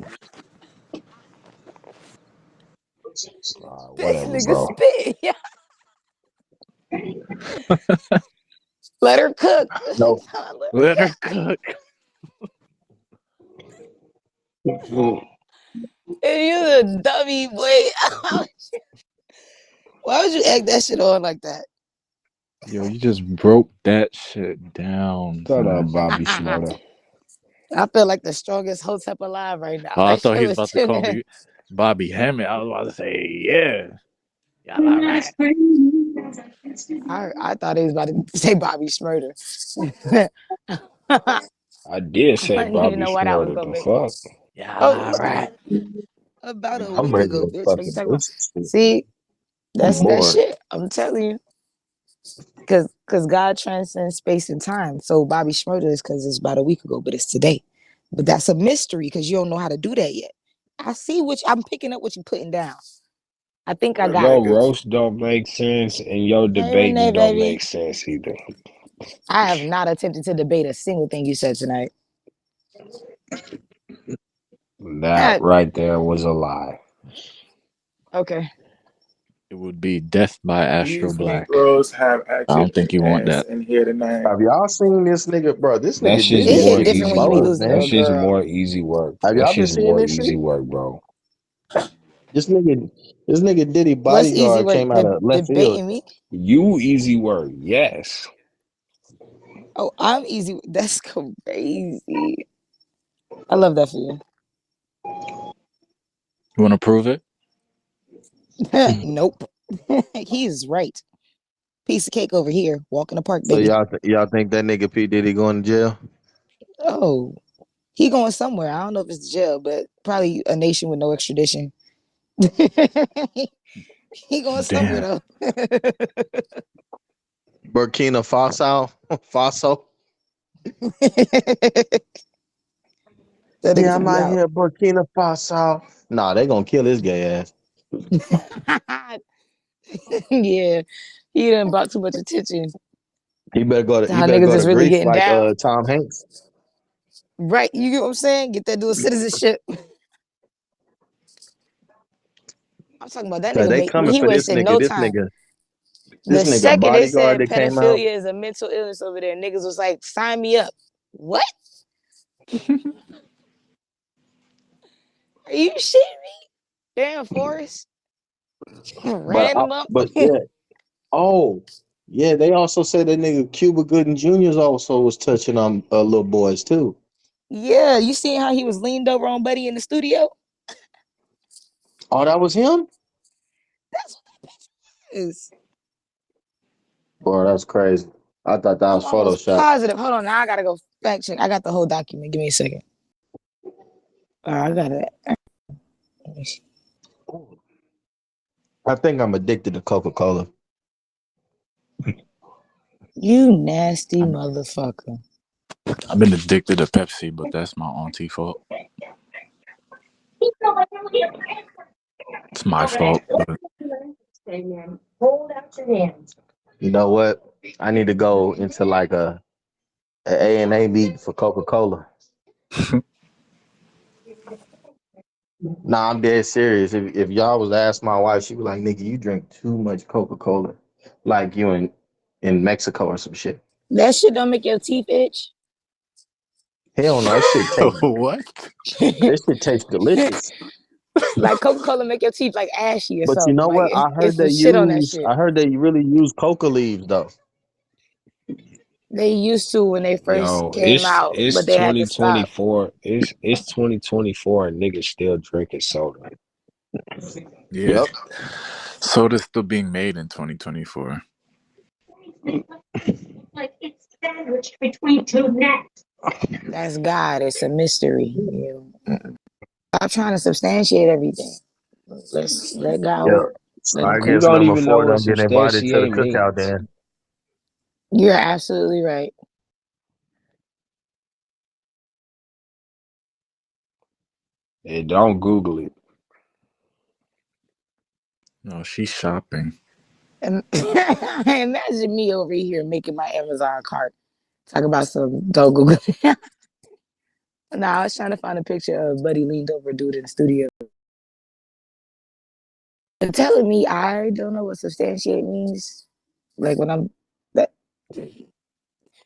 this Whatever, nigga bro. spitting. Yeah. Let her cook. No. Let her Let her cook. cook. And you the dummy boy. Why would you act that shit on like that? Yo, you just broke that shit down, Shut up, son. Bobby I Schmurder. feel like the strongest hotep alive right now. Oh, I That thought shit he was was about to call me Bobby Hammond. I was about to say, yeah. Y'all all right. I thought he was about to say Bobby Schmurder. I I did say didn't even Bobby know why that was Schmurder. gonna The make. fuck? Y'all Oh, all right. about a I'm week ready ago, to bitch. What you fucking talking about? listen to. See, I'm that's that bored. shit. I'm telling you, because God transcends space and time. So Bobby Schmurder is because it's about a week ago, but it's today. But that's a mystery because you don't know how to do that yet. I see what I'm picking up what you putting down. I think I got Your it. roast don't make sense, and your Hey Renee, debating don't baby. make sense either. I have not attempted to debate a single thing you said tonight. That right there was a lie. Okay. It would be Death by Astro These Black. Negroes have I actually don't think been you want ass that. in here tonight. Have y'all seen this nigga, bro? This That nigga shit's Diddy It more hit is different when you easy be exposed, work. losing That your man. shit's girl. more easy work. Have That y'all been shit's seeing more this shit? easy work, bro. This nigga Diddy What's easy bodyguard work? came out of left field. Debating me? You easy work, yes. Oh, I'm easy. That's crazy. I love that for you. You want to prove it? Nope. He's right. Piece of cake over here. Walk in the park, So baby. y'all think that nigga P Diddy going to jail? Oh, he going somewhere. I don't know if it's jail, but probably a nation with no extradition. He going somewhere Damn. though. Burkina Faso, Faso. That nigga Yeah, finna I'm be out out. here, Burkina Faso. Nah, they gonna kill his gay ass. Yeah, he done brought too much attention He better go to to he how better niggas go is to really Greece getting like down. Tom Hanks. Right, you get what I'm saying? Get that dual citizenship. I'm talking about that Cause nigga they make coming he for this wasted nigga. no time. This The nigga second they bodyguard said that came out. pedophilia is a mental illness over there, niggas was like, sign me up. What? Are you shitting me? Damn, Forrest. Random up. But yeah. Oh, yeah. They also said that nigga Cuba Gooding Jr. also was touching on little boys too. Yeah, you seen how he was leaned over on Buddy in the studio? Oh, that was him. That's what that bitch is. Boy, that's crazy. I thought that I'm was almost Photoshop. positive. Hold on, now I gotta go fact check. I got the whole document. Give me a second. I got it. Let me see. I think I'm addicted to Coca-Cola. You nasty motherfucker. I've been addicted to Pepsi, but that's my auntie fault. It's my fault, but You know what? I need to go into like a A&A meeting for Coca-Cola. Nah, I'm dead serious. If y'all was to ask my wife, she'd be like, nigga, you drink too much Coca-Cola. Like you in Mexico or some shit. That shit don't make your teeth itch. Hell no, what? that shit tastes delicious. Like Coca-Cola make your teeth like ashy or But you something. know Like what? it's some shit on that shit. I heard they really use coca leaves though. They used to when they first Yo, came out, it's but they had to stop. 2024. It's 2024 and niggas still drinking soda. Yeah. Yep. Soda's still being made in 2024. Like it's sandwiched between two nets. That's God. It's a mystery. You know? Stop trying to substantiate everything. Let's let Yeah. God. Let him I Who cook. guess don't number even know 4 what don't get invited to the substantiate cookout means? then. You're absolutely right. And don't Google it. No, she's shopping. And imagine me over here making my Amazon cart. Talk about some don't Google. Nah, I was trying to find a picture of Buddy leaned over a dude in the studio. And telling me I don't know what substantiate means. Like when I'm that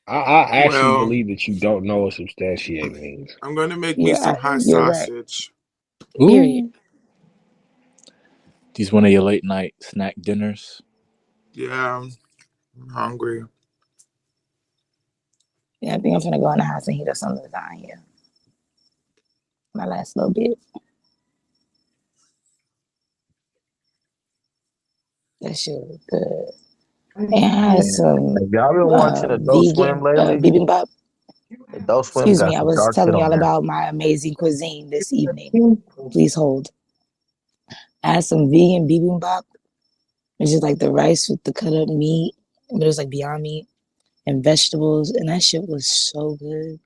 I actually Well, believe that you don't know what substantiate means. I'm gonna make me some hot you're right. sausage. Period. Ooh. These one of your late night snack dinners? Yeah, I'm hungry. Yeah, I think I'm gonna go in the house and heat up some lasagna. My last little bit. That shit was good. And I had some Have y'all been watching Adult Swim vegan lately? bibimbap. Adult Swim Excuse got me, I some was dark shit telling on y'all there. about my amazing cuisine this evening. Please hold. I had some vegan bibimbap, which is like the rice with the cut up meat, but it was like Beyond Meat and vegetables, and that shit was so good.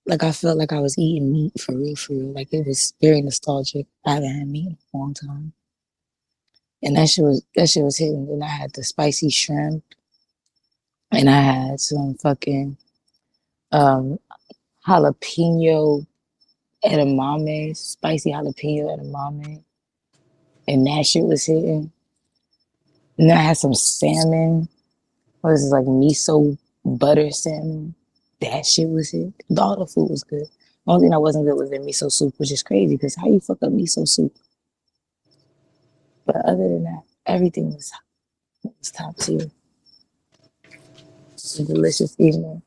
Like I felt like I was eating meat for real, for real. Like it was very nostalgic. I haven't had meat in a long time. And that shit was hitting. Then I had the spicy shrimp and I had some fucking um jalapeno edamame, spicy jalapeno edamame. And that shit was hitting. And then I had some salmon. What is this, like miso butter salmon? That shit was it. All the food was good. The only thing that wasn't good was the miso soup, which is crazy because how you fuck up miso soup? But other than that, everything was top tier. Delicious evening.